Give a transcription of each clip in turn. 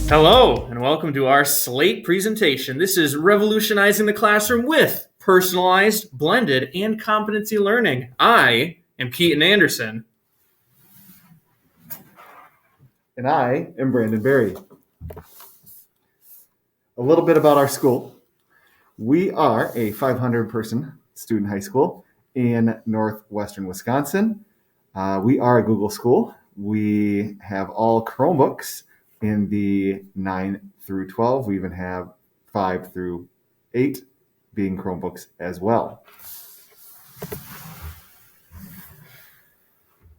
Hello, and welcome to our SLATE presentation. This is revolutionizing the classroom with personalized, blended, and competency learning. I am Keaton Anderson. And I am Brandon Berry. A little bit about our school. We are a 500-person student high school in northwestern Wisconsin. We are a Google school. We have all Chromebooks in the 9 through 12. We even have 5 through 8 being Chromebooks as well.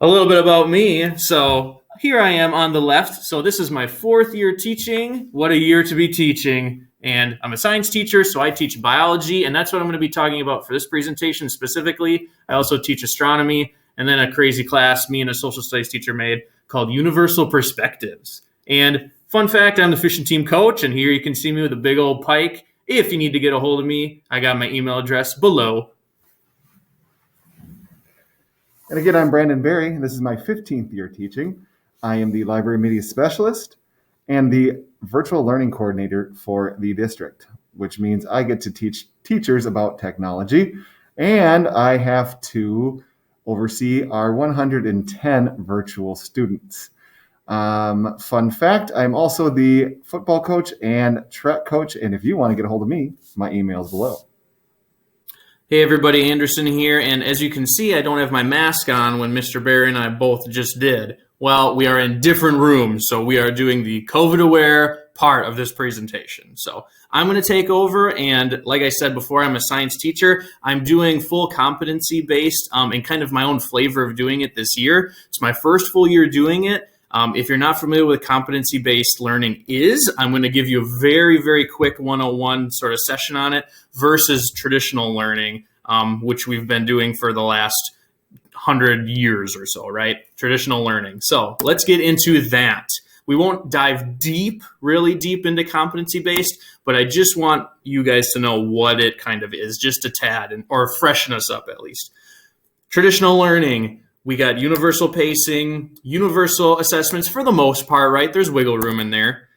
A little bit about me. So here I am on the left. So this is my 4th year teaching. What a year to be teaching. And I'm a science teacher, so I teach biology, and that's what I'm going to be talking about for this presentation specifically. I also teach astronomy, and then a crazy class me and a social studies teacher made called Universal Perspectives. And fun fact, I'm the fishing team coach, and here you can see me with a big old pike. If you need to get a hold of me, I got my email address below. And again, I'm Brandon Berry, and this is my 15th year teaching. I am the library media specialist and the virtual learning coordinator for the district, which means I get to teach teachers about technology, and I have to oversee our 110 virtual students. Fun fact, I'm also the football coach and track coach, and if you want to get a hold of me, my email is below. Hey everybody, Anderson here, and as you can see, I don't have my mask on when Mr. Barry and I both just did. Well, we are in different rooms, so we are doing the COVID-aware part of this presentation. So I'm going to take over, and like I said before, I'm a science teacher. I'm doing full competency-based and kind of my own flavor of doing it this year. It's my first full year doing it. If you're not familiar with competency-based learning I'm going to give you a very, very quick 101 sort of session on it versus traditional learning, which we've been doing for the last 100 years or so, right? Traditional learning. So let's get into that. We won't dive really deep into competency-based, but I just want you guys to know what it kind of is, just a tad, or freshen us up at least. Traditional learning. We got universal pacing, universal assessments for the most part, right? There's wiggle room in there.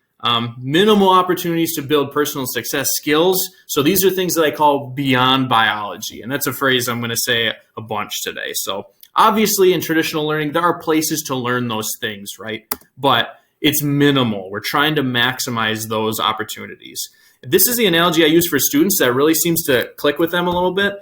Minimal opportunities to build personal success skills. So these are things that I call beyond biology. And that's a phrase I'm going to say a bunch today. So obviously in traditional learning, there are places to learn those things, right? But it's minimal. We're trying to maximize those opportunities. This is the analogy I use for students that really seems to click with them a little bit.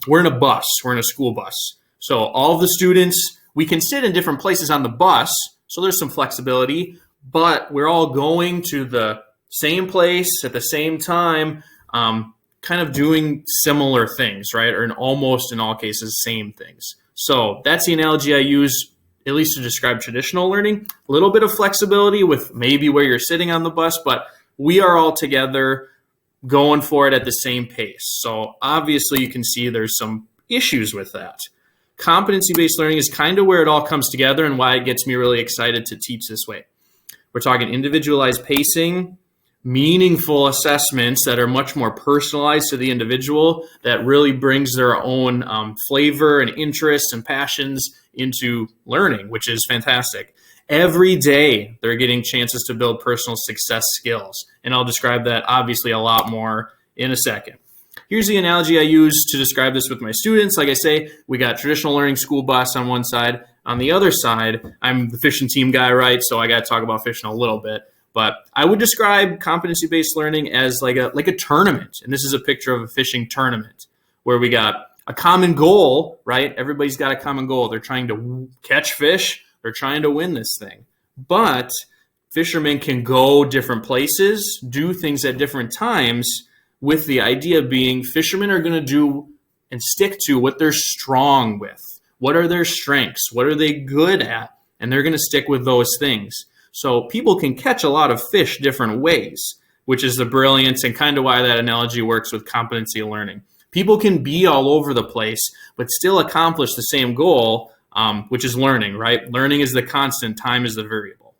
We're in a bus. We're in a school bus. So all of the students, we can sit in different places on the bus, so there's some flexibility, but we're all going to the same place at the same time, kind of doing similar things, right? Or almost in all cases, same things. So that's the analogy I use, at least to describe traditional learning. A little bit of flexibility with maybe where you're sitting on the bus, but we are all together going for it at the same pace. So obviously you can see there's some issues with that. Competency-based learning is kind of where it all comes together and why it gets me really excited to teach this way. We're talking individualized pacing, meaningful assessments that are much more personalized to the individual, that really brings their own flavor and interests and passions into learning, which is fantastic. Every day, they're getting chances to build personal success skills, and I'll describe that obviously a lot more in a second. Here's the analogy I use to describe this with my students. Like I say, we got traditional learning school bus on one side. On the other side, I'm the fishing team guy, right? So I got to talk about fishing a little bit. But I would describe competency-based learning as like a tournament. And this is a picture of a fishing tournament where we got a common goal, right? Everybody's got a common goal. They're trying to catch fish. They're trying to win this thing. But fishermen can go different places, do things at different times, with the idea being fishermen are going to do and stick to what they're strong with. What are their strengths? What are they good at? And they're going to stick with those things. So people can catch a lot of fish different ways, which is the brilliance and kind of why that analogy works with competency learning. People can be all over the place, but still accomplish the same goal, which is learning, right? Learning is the constant, time is the variable.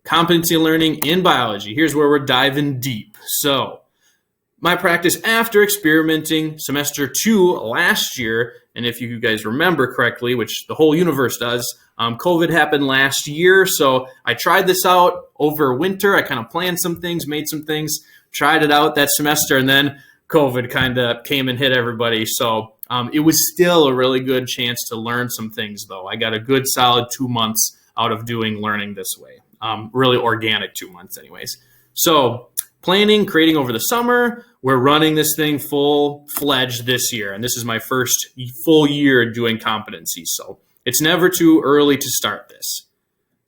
Competency learning in biology. Here's where we're diving deep. So My practice after experimenting semester 2 last year, and if you guys remember correctly, which the whole universe does, COVID happened last year, so I tried this out over winter. I kind of planned some things, made some things, tried it out that semester, and then COVID kind of came and hit everybody. So it was still a really good chance to learn some things, though. I got a good solid 2 months out of doing learning this way. Really organic 2 months anyways. So planning, creating over the summer, we're running this thing full-fledged this year. And this is my first full year doing competency. So it's never too early to start this.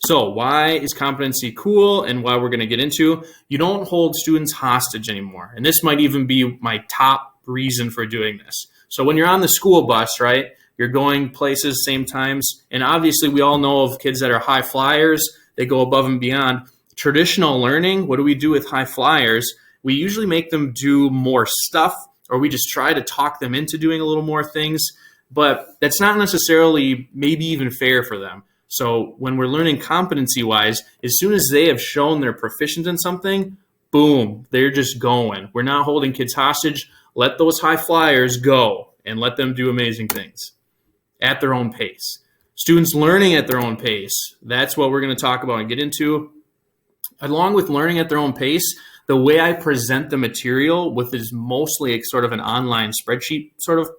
So why is competency cool and why we're going to get into? You don't hold students hostage anymore. And this might even be my top reason for doing this. So when you're on the school bus, right, you're going places same times. And obviously we all know of kids that are high flyers. They go above and beyond. Traditional learning, what do we do with high flyers? We usually make them do more stuff, or we just try to talk them into doing a little more things. But that's not necessarily maybe even fair for them. So when we're learning competency-wise, as soon as they have shown they're proficient in something, boom, they're just going. We're not holding kids hostage. Let those high flyers go and let them do amazing things at their own pace. Students learning at their own pace, that's what we're going to talk about and get into. Along with learning at their own pace, the way I present the material with is mostly sort of an online spreadsheet sort of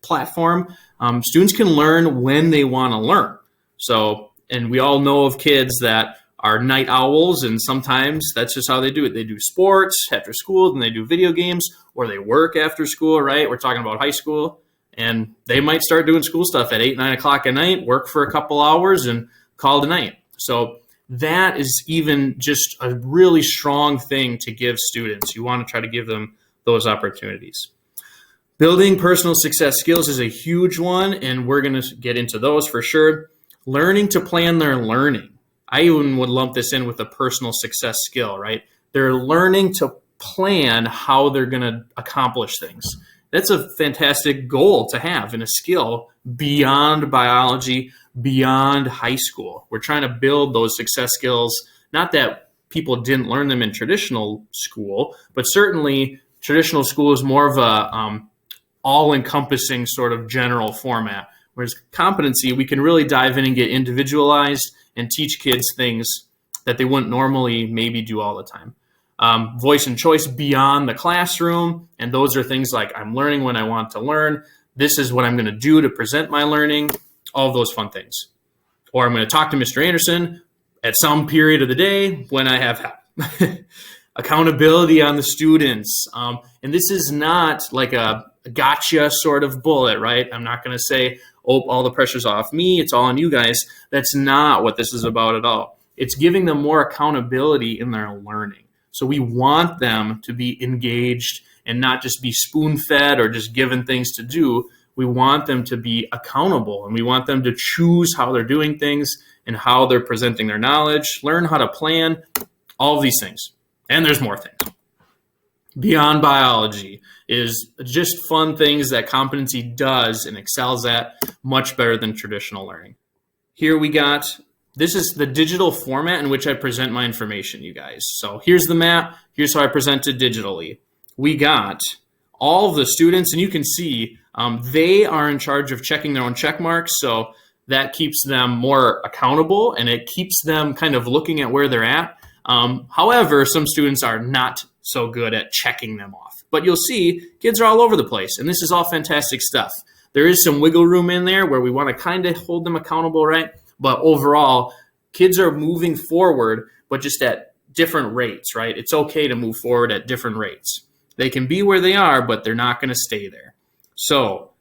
platform. Students can learn when they want to learn. So, and we all know of kids that are night owls, and sometimes that's just how they do it. They do sports after school, then they do video games, or they work after school, right? We're talking about high school, and they might start doing school stuff at 8, 9 o'clock at night, work for a couple hours, and call it a night. So that is even just a really strong thing to give students. You want to try to give them those opportunities. Building personal success skills is a huge one, and we're going to get into those for sure. Learning to plan their learning. I even would lump this in with a personal success skill, right? They're learning to plan how they're going to accomplish things. That's a fantastic goal to have and a skill beyond biology, beyond high school. We're trying to build those success skills, not that people didn't learn them in traditional school, but certainly traditional school is more of a all-encompassing sort of general format. Whereas competency, we can really dive in and get individualized and teach kids things that they wouldn't normally maybe do all the time. Voice and choice beyond the classroom. And those are things like I'm learning when I want to learn. This is what I'm going to do to present my learning. All of those fun things. Or I'm going to talk to Mr. Anderson at some period of the day when I have help. Accountability on the students. And this is not like a gotcha sort of bullet, right? I'm not going to say, oh, all the pressure's off me. It's all on you guys. That's not what this is about at all. It's giving them more accountability in their learning. So we want them to be engaged and not just be spoon-fed or just given things to do. We want them to be accountable, and we want them to choose how they're doing things and how they're presenting their knowledge, learn how to plan, all of these things. And there's more things. Beyond biology is just fun things that competency does and excels at much better than traditional learning. Here we got, this is the digital format in which I present my information, you guys. So here's the map. Here's how I present it digitally. We got all of the students, and you can see they are in charge of checking their own check marks. So that keeps them more accountable, and it keeps them kind of looking at where they're at. However, some students are not so good at checking them off. But you'll see kids are all over the place, and this is all fantastic stuff. There is some wiggle room in there where we want to kind of hold them accountable, right? But overall, kids are moving forward, but just at different rates, right? It's okay to move forward at different rates. They can be where they are, but they're not going to stay there. So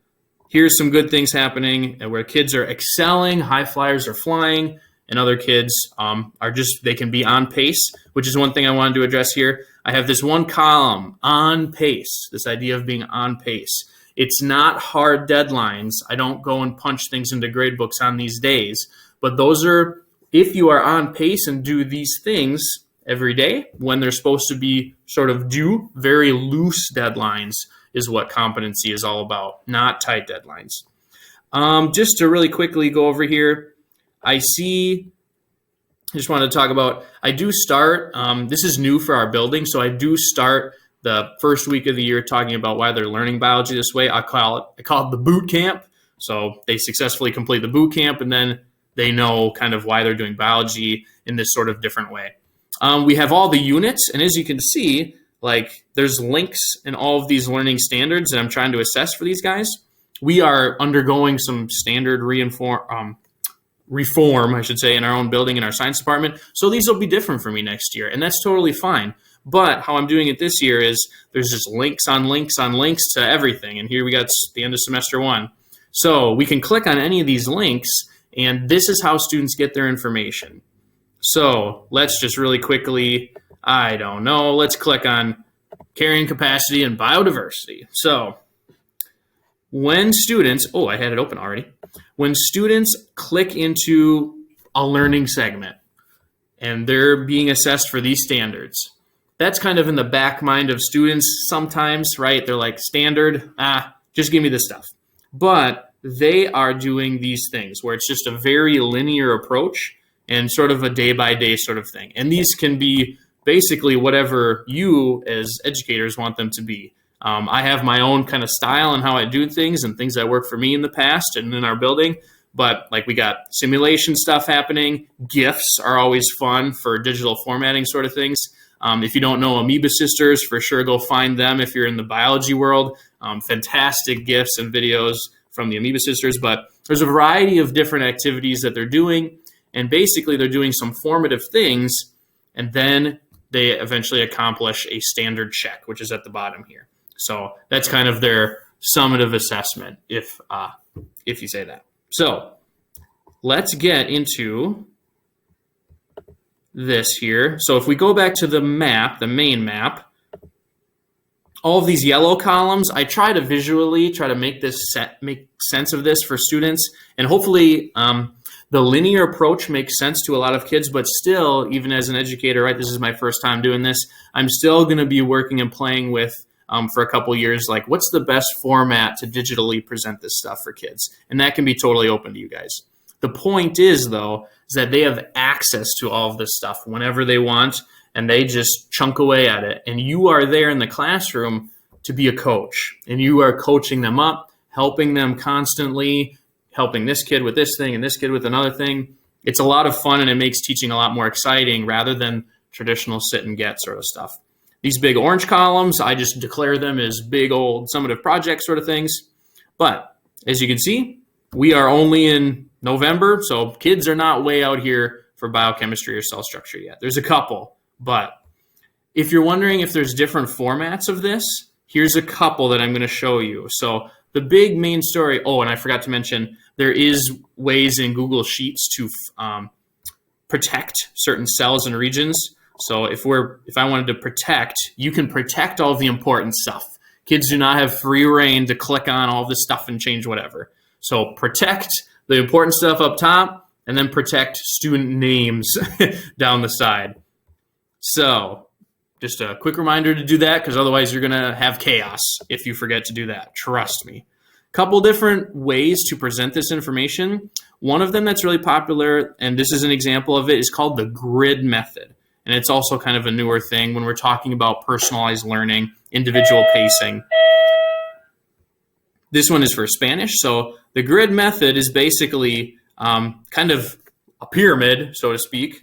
here's some good things happening where kids are excelling, high flyers are flying, and other kids are just, they can be on pace, which is one thing I wanted to address here. I have this one column, on pace, this idea of being on pace. It's not hard deadlines. I don't go and punch things into grade books on these days, but those are, if you are on pace and do these things every day when they're supposed to be sort of due, very loose deadlines is what competency is all about, not tight deadlines. Just to really quickly go over here, I just wanted to talk about, I do start, this is new for our building, so I do start the first week of the year talking about why they're learning biology this way. I call it the boot camp. So they successfully complete the boot camp, and then they know kind of why they're doing biology in this sort of different way. We have all the units, and as you can see, like there's links in all of these learning standards that I'm trying to assess for these guys. We are undergoing some standard reform, I should say, in our own building in our science department. So these will be different for me next year, and that's totally fine. But how I'm doing it this year is there's just links on links on links to everything. And here we got the end of semester 1. So we can click on any of these links, and this is how students get their information. So let's just really quickly, I don't know, let's click on carrying capacity and biodiversity. So when students, oh, I had it open already. When students click into a learning segment and they're being assessed for these standards, that's kind of in the back mind of students sometimes, right? They're like, standard, just give me this stuff. But they are doing these things where it's just a very linear approach and sort of a day-by-day sort of thing. And these can be basically whatever you as educators want them to be. I have my own kind of style and how I do things and things that work for me in the past and in our building. But like we got simulation stuff happening. GIFs are always fun for digital formatting sort of things. If you don't know Amoeba Sisters, for sure go find them if you're in the biology world. Fantastic GIFs and videos from the Amoeba Sisters. But there's a variety of different activities that they're doing. And basically they're doing some formative things, and then they eventually accomplish a standard check, which is at the bottom here. So that's kind of their summative assessment, if you say that. So let's get into this here. So if we go back to the map, the main map, all of these yellow columns, I try to visually make sense of this for students, and hopefully the linear approach makes sense to a lot of kids, but still, even as an educator, right, this is my first time doing this, I'm still going to be working and playing with for a couple years, like what's the best format to digitally present this stuff for kids? And that can be totally open to you guys. The point is, though, is that they have access to all of this stuff whenever they want, and they just chunk away at it. And you are there in the classroom to be a coach, and you are coaching them up, helping them constantly, helping this kid with this thing and this kid with another thing. It's a lot of fun, and it makes teaching a lot more exciting rather than traditional sit and get sort of stuff. These big orange columns, I just declare them as big old summative project sort of things. But as you can see, we are only in November, so kids are not way out here for biochemistry or cell structure yet. There's a couple, but if you're wondering if there's different formats of this, here's a couple that I'm going to show you. So the big main story, oh, and I forgot to mention, there is ways in Google Sheets to protect certain cells and regions. So if I wanted to protect, you can protect all the important stuff. Kids do not have free reign to click on all this stuff and change whatever. So protect the important stuff up top, and then protect student names down the side. So just a quick reminder to do that, because otherwise you're going to have chaos if you forget to do that. Trust me. Couple different ways to present this information. One of them that's really popular, and this is an example of it, is called the grid method. And it's also kind of a newer thing when we're talking about personalized learning, individual pacing. This one is for Spanish. So the grid method is basically kind of a pyramid, so to speak,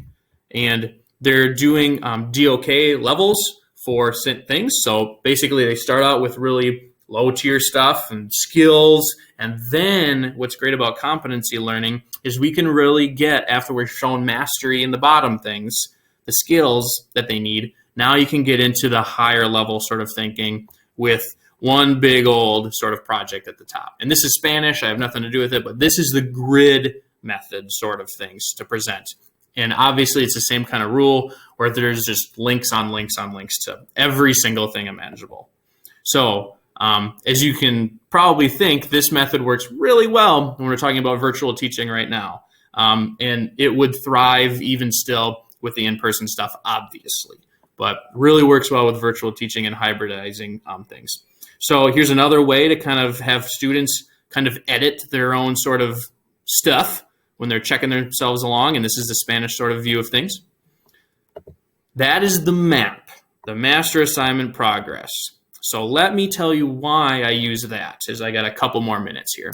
and they're doing DOK levels for things. So basically they start out with really low tier stuff and skills. And then what's great about competency learning is we can really get, after we're shown mastery in the bottom things, the skills that they need. Now you can get into the higher level sort of thinking with one big old sort of project at the top. And this is Spanish. I have nothing to do with it, but this is the grid method sort of things to present. And obviously it's the same kind of rule where there's just links on links on links to every single thing imaginable. So as you can probably think, this method works really well when we're talking about virtual teaching right now. And it would thrive even still with the in-person stuff, obviously, but really works well with virtual teaching and hybridizing things. So here's another way to kind of have students kind of edit their own sort of stuff when they're checking themselves along, and this is the Spanish sort of view of things. That is the map. the master assignment progress. So let me tell you why I use that, as I got a couple more minutes here.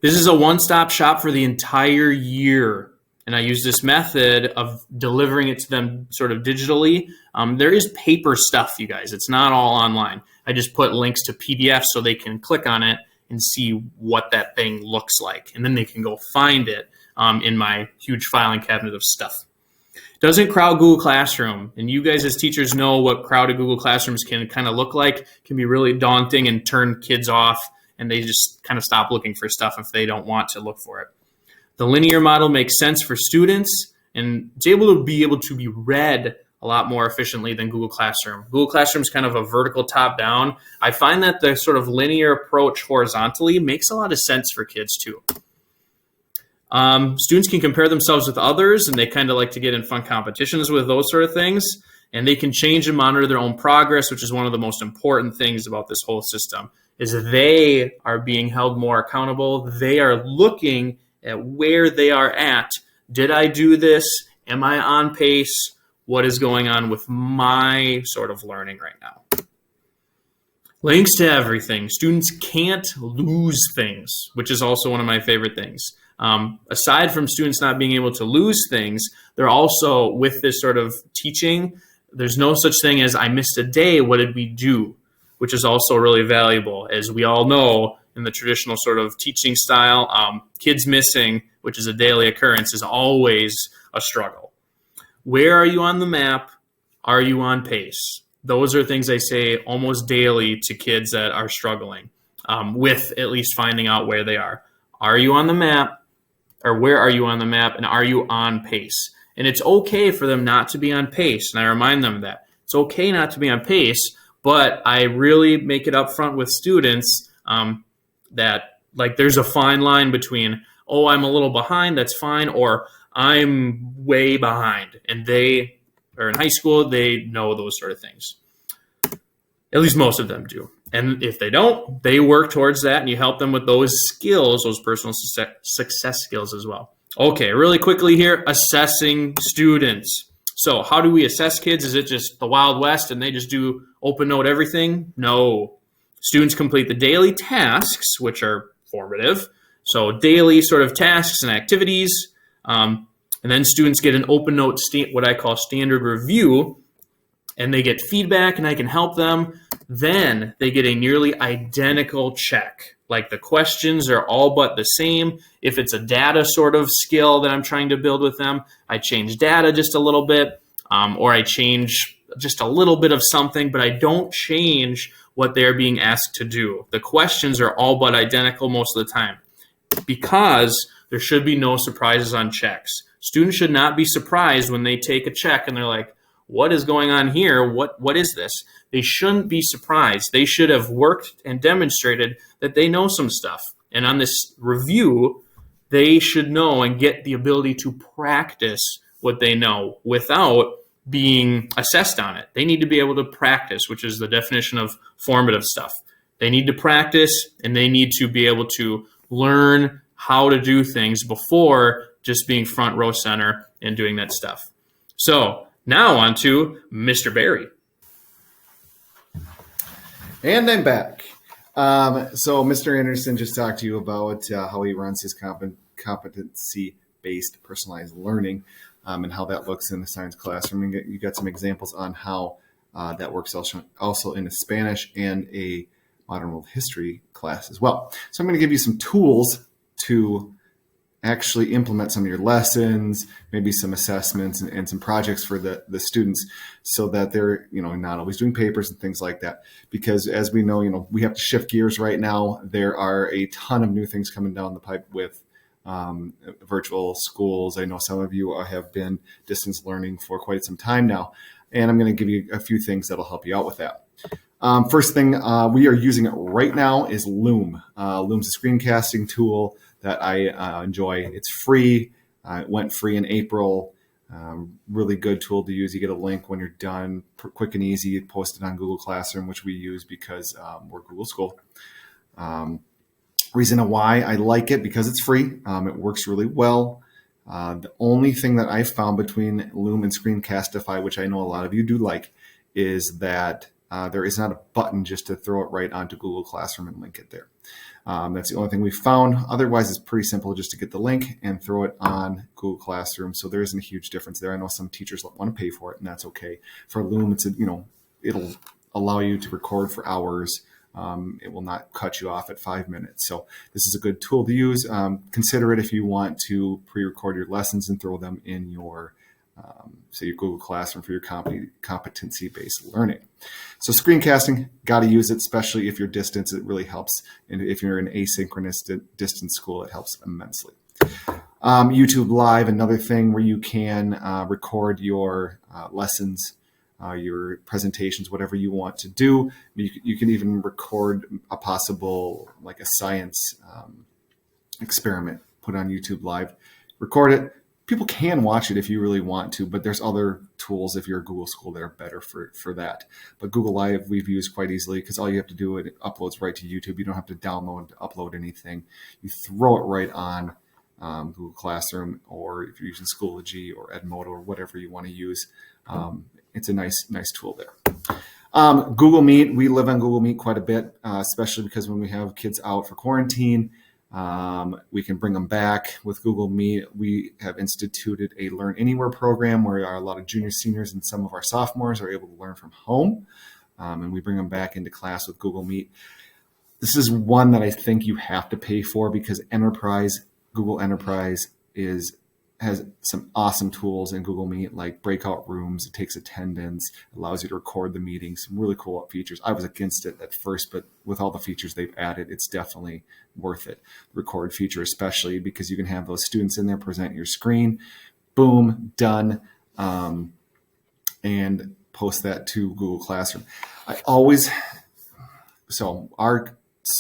This is a one-stop shop for the entire year, and I use this method of delivering it to them sort of digitally. There is paper stuff, you guys. It's not all online. I just put links to PDFs so they can click on it and see what that thing looks like, and then they can go find it in my huge filing cabinet of stuff. Doesn't crowd Google Classroom, and you guys as teachers know what crowded Google Classrooms can kind of look like. It can be really daunting and turn kids off, and they just kind of stop looking for stuff if they don't want to look for it. The linear model makes sense for students, and it's able to be read a lot more efficiently than Google Classroom. Google Classroom is kind of a vertical top-down. I find that the sort of linear approach horizontally makes a lot of sense for kids too. Students can compare themselves with others, and they kind of like to get in fun competitions with those sort of things. And they can change and monitor their own progress, which is one of the most important things about this whole system, is they are being held more accountable. They are looking at where they are at. Did I do this? Am I on pace? What is going on with my sort of learning right now? Links to everything. Students can't lose things, which is also one of my favorite things. Aside from students not being able to lose things, they're also, with this sort of teaching, there's no such thing as I missed a day, what did we do? Which is also really valuable. As we all know, in the traditional sort of teaching style, kids missing, which is a daily occurrence, is always a struggle. Where are you on the map? Are you on pace? Those are things I say almost daily to kids that are struggling with at least finding out where they are. Are you on the map? Or where are you on the map, and are you on pace? And it's okay for them not to be on pace, and I remind them of that. It's okay not to be on pace, but I really make it up front with students that like there's a fine line between, oh, I'm a little behind, that's fine, or I'm way behind. And they are in high school, they know those sort of things. At least most of them do. And if they don't, they work towards that, and you help them with those skills, those personal success skills as well. Okay, really quickly here, assessing students. So how do we assess kids? Is it just the Wild West and they just do open note everything? No. Students complete the daily tasks, which are formative. So daily sort of tasks and activities. And then students get an open note, what I call standard review, and they get feedback, and I can help them. Then they get a nearly identical check. Like the questions are all but the same. If it's a data sort of skill that I'm trying to build with them, I change data just a little bit, or I change just a little bit of something, but I don't change what they're being asked to do. The questions are all but identical most of the time because there should be no surprises on checks. Students should not be surprised when they take a check and they're like, what is going on here? What is this? They shouldn't be surprised. They should have worked and demonstrated that they know some stuff. And on this review, they should know and get the ability to practice what they know without being assessed on it. They need to be able to practice, which is the definition of formative stuff. They need to practice, and they need to be able to learn how to do things before just being front row center and doing that stuff. So now on to Mr. Barry. And I'm back. So Mr. Anderson just talked to you about how he runs his competency-based personalized learning and how that looks in the science classroom. And you got some examples on how that works also in a Spanish and a modern world history class as well. So I'm going to give you some tools to actually implement some of your lessons, maybe some assessments and some projects for the students so that they're, not always doing papers and things like that. Because as we know, we have to shift gears right now. There are a ton of new things coming down the pipe with virtual schools. I know some of you have been distance learning for quite some time now, and I'm going to give you a few things that'll help you out with that. First thing we are using it right now is Loom. Loom's a screencasting tool that I enjoy. It's free. It went free in April. Really good tool to use. You get a link when you're done, quick and easy. You post it on Google Classroom, which we use because we're Google School. Reason why I like it, because it's free. It works really well. The only thing that I found between Loom and Screencastify, which I know a lot of you do like, is that there is not a button just to throw it right onto Google Classroom and link it there. That's the only thing we found. Otherwise, it's pretty simple just to get the link and throw it on Google Classroom. So there isn't a huge difference there. I know some teachers want to pay for it, and that's okay. For Loom, it'll allow you to record for hours. It will not cut you off at 5 minutes. So this is a good tool to use. Consider it if you want to pre-record your lessons and throw them in your your Google Classroom for your competency-based learning. So screencasting, got to use it, especially if you're distance. It really helps. And if you're in asynchronous distance school, it helps immensely. YouTube Live, another thing where you can record your lessons, your presentations, whatever you want to do. You can even record a possible, like a science experiment, put on YouTube Live, record it. People can watch it if you really want to, but there's other tools if you're a Google school that are better for that. But Google Live we've used quite easily because all you have to do, it uploads right to YouTube. You don't have to download, upload anything. You throw it right on Google Classroom, or if you're using Schoology or Edmodo or whatever you want to use. It's a nice tool there. Google Meet, we live on Google Meet quite a bit, especially because when we have kids out for quarantine, we can bring them back with Google Meet. We have instituted a Learn Anywhere program where a lot of juniors, seniors, and some of our sophomores are able to learn from home. And we bring them back into class with Google Meet. This is one that I think you have to pay for because Google Enterprise has some awesome tools in Google Meet, like breakout rooms. It takes attendance, allows you to record the meeting, some really cool features. I was against it at first, but with all the features they've added, it's definitely worth it. The record feature, especially because you can have those students in there, present your screen, boom, done, and post that to Google Classroom.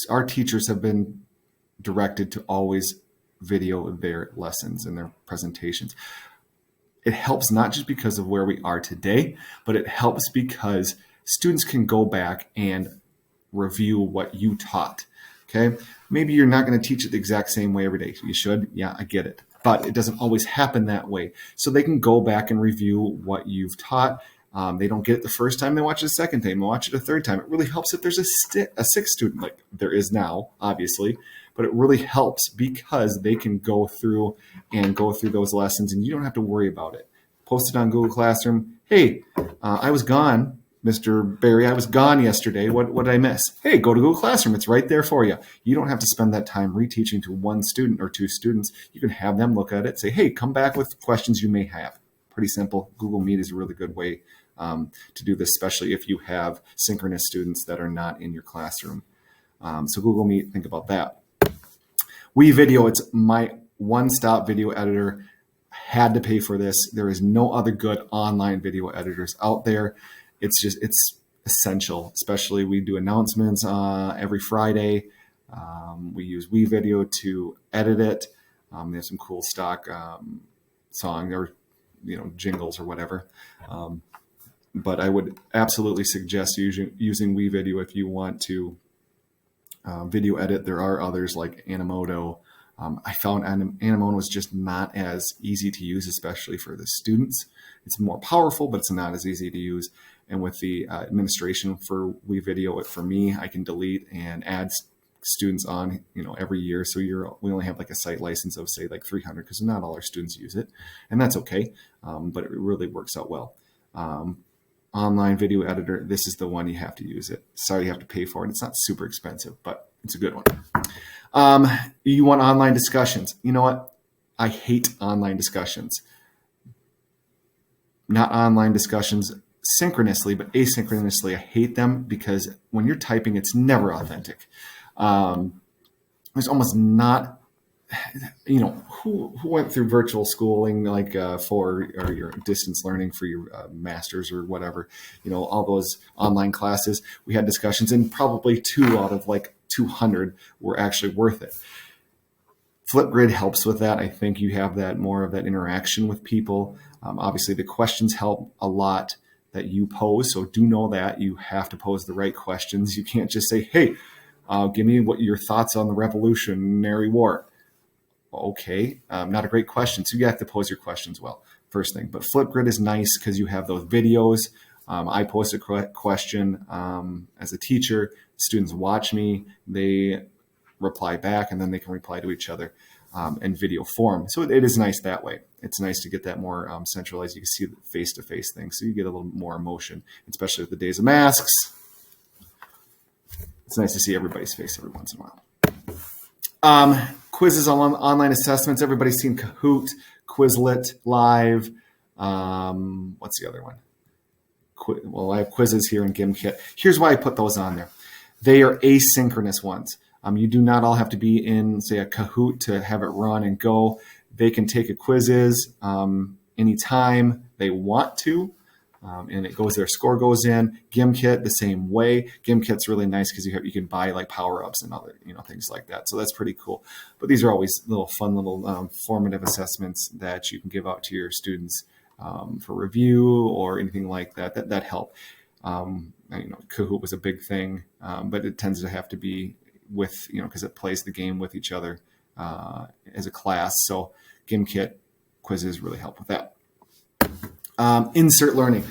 Our teachers have been directed to always video their lessons and their presentations. It helps not just because of where we are today, but it helps because students can go back and review what you taught. Okay. Maybe you're not going to teach it the exact same way every day. You should. Yeah, I get it. But it doesn't always happen that way. So they can go back and review what you've taught. They don't get it the first time, they watch it the second time, they watch it a third time. It really helps if there's a sixth student, like there is now, obviously, but it really helps because they can go through those lessons and you don't have to worry about it. Post it on Google Classroom. Hey, I was gone, Mr. Barry, I was gone yesterday. What did I miss? Hey, go to Google Classroom. It's right there for you. You don't have to spend that time reteaching to one student or two students. You can have them look at it, say, hey, come back with questions you may have. Pretty simple. Google Meet is a really good way to do this, especially if you have synchronous students that are not in your classroom. So Google Meet, think about that. WeVideo, it's my one-stop video editor. I had to pay for this. There is no other good online video editors out there. It's essential, especially we do announcements every Friday. We use WeVideo to edit it. They have some cool stock song or jingles or whatever. But I would absolutely suggest using WeVideo if you want to video edit. There are others like Animoto. I found Animoto was just not as easy to use, especially for the students. It's more powerful, but it's not as easy to use. And with the administration for WeVideo, for me, I can delete and add students on, every year. So we only have like a site license of say like 300 because not all our students use it, and that's okay. But it really works out well. Online video editor, this is the one you have to use it. Sorry, you have to pay for it. It's not super expensive, but it's a good one. You want online discussions. You know what? I hate online discussions. Not online discussions synchronously, but asynchronously. I hate them because when you're typing, it's never authentic. There's almost not, who went through virtual schooling like for or your distance learning for your masters or whatever, all those online classes. We had discussions and probably 2 out of like 200 were actually worth it. Flipgrid helps with that. I think you have that more of that interaction with people. Obviously, the questions help a lot that you pose. So do know that you have to pose the right questions. You can't just say, hey, give me what your thoughts on the Revolutionary War. Okay, not a great question. So you have to pose your questions well, first thing. But Flipgrid is nice because you have those videos. I post a question as a teacher. Students watch me. They reply back, and then they can reply to each other in video form. So it is nice that way. It's nice to get that more centralized. You can see the face-to-face thing, so you get a little more emotion, especially with the days of masks. It's nice to see everybody's face every once in a while. Quizzes on online assessments. Everybody's seen Kahoot, Quizlet, Live. What's the other one? Well, I have quizzes here in GimKit. Here's why I put those on there. They are asynchronous ones. You do not all have to be in, say, a Kahoot to have it run and go. They can take a quizzes anytime they want to, and it goes. Their score goes in. GimKit the same way. GimKit's really nice because you can buy like power-ups and other things like that. So that's pretty cool. But these are always fun little formative assessments that you can give out to your students for review or anything like that. That help. Kahoot was a big thing, but it tends to have to be with, because it plays the game with each other as a class. So GimKit quizzes really help with that. Insert learning.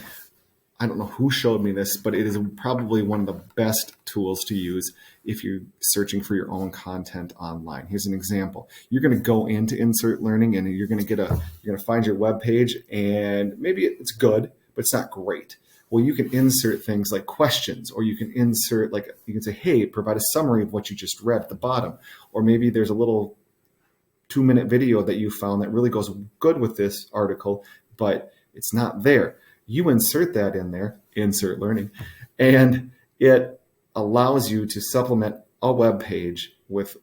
I don't know who showed me this, but it is probably one of the best tools to use if you're searching for your own content online. Here's an example. You're going to go into insert learning and you're going to find your web page, and maybe it's good, but it's not great. Well, you can insert things like questions, or you can insert, you can say, hey, provide a summary of what you just read at the bottom. Or maybe there's a little 2-minute video that you found that really goes good with this article, but it's not there. You insert that in there, insert learning, and it allows you to supplement a web page with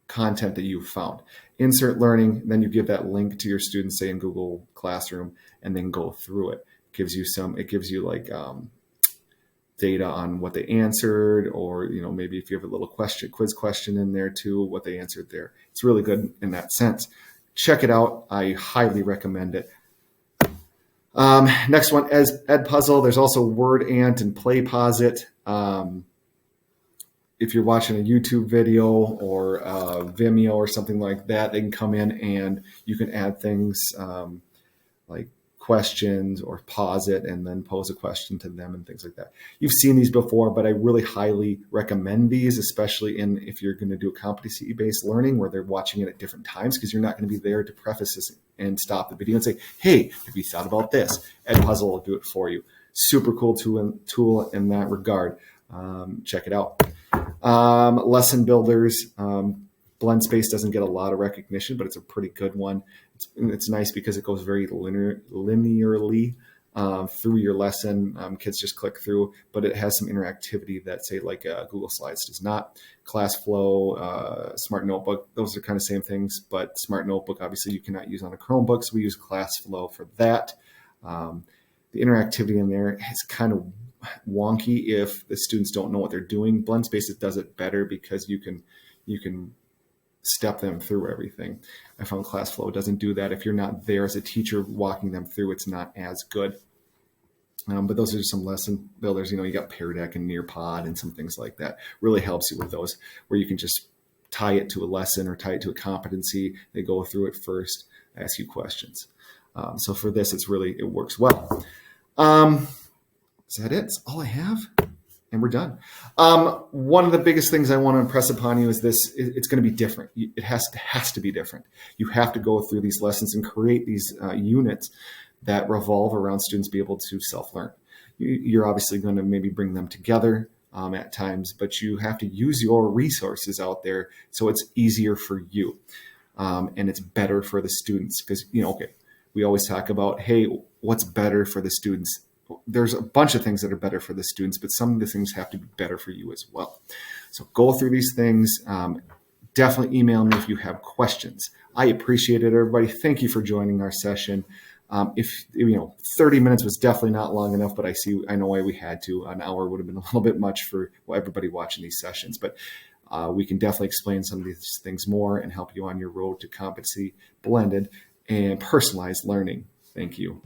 content that you've found. Insert learning, then you give that link to your students, say in Google Classroom, and then go through it. It gives you data on what they answered, or maybe if you have a little quiz question in there too, what they answered there. It's really good in that sense. Check it out. I highly recommend it. Next one, Edpuzzle. There's also WordAnt and PlayPosit. If you're watching a YouTube video or Vimeo or something like that, they can come in and you can add things like questions, or pause it and then pose a question to them and things like that. You've seen these before, but I really highly recommend these, especially if you're going to do a competency-based learning where they're watching it at different times, because you're not going to be there to preface this and stop the video and say, hey, have you thought about this? Edpuzzle will do it for you. Super cool tool in that regard. Check it out. Lesson builders. BlendSpace doesn't get a lot of recognition, but it's a pretty good one. It's nice because it goes very linearly through your lesson. Kids just click through, but it has some interactivity that, say, like Google Slides does not. ClassFlow, Smart Notebook, those are kind of same things, but Smart Notebook, obviously, you cannot use on a Chromebook, so we use ClassFlow for that. The interactivity in there is kind of wonky if the students don't know what they're doing. BlendSpace does it better because you can step them through everything. I found ClassFlow doesn't do that. If you're not there as a teacher walking them through, it's not as good. But those are just some lesson builders. You got Pear Deck and Nearpod and some things like that. Really helps you with those, where you can just tie it to a lesson or tie it to a competency. They go through it first, ask you questions. So for this, it works well. Is that it? That's all I have. And we're done. One of the biggest things I want to impress upon you is this: it's going to be different. It has to be different. You have to go through these lessons and create these units that revolve around students being able to self-learn. You're obviously going to maybe bring them together at times, but you have to use your resources out there so it's easier for you, and it's better for the students. Because we always talk about, hey, what's better for the students? There's a bunch of things that are better for the students, but some of the things have to be better for you as well. So go through these things. Definitely email me if you have questions. I appreciate it, everybody. Thank you for joining our session. If 30 minutes was definitely not long enough, but I know why we had to. An hour would have been a little bit much for everybody watching these sessions, but we can definitely explain some of these things more and help you on your road to competency, blended, and personalized learning. Thank you.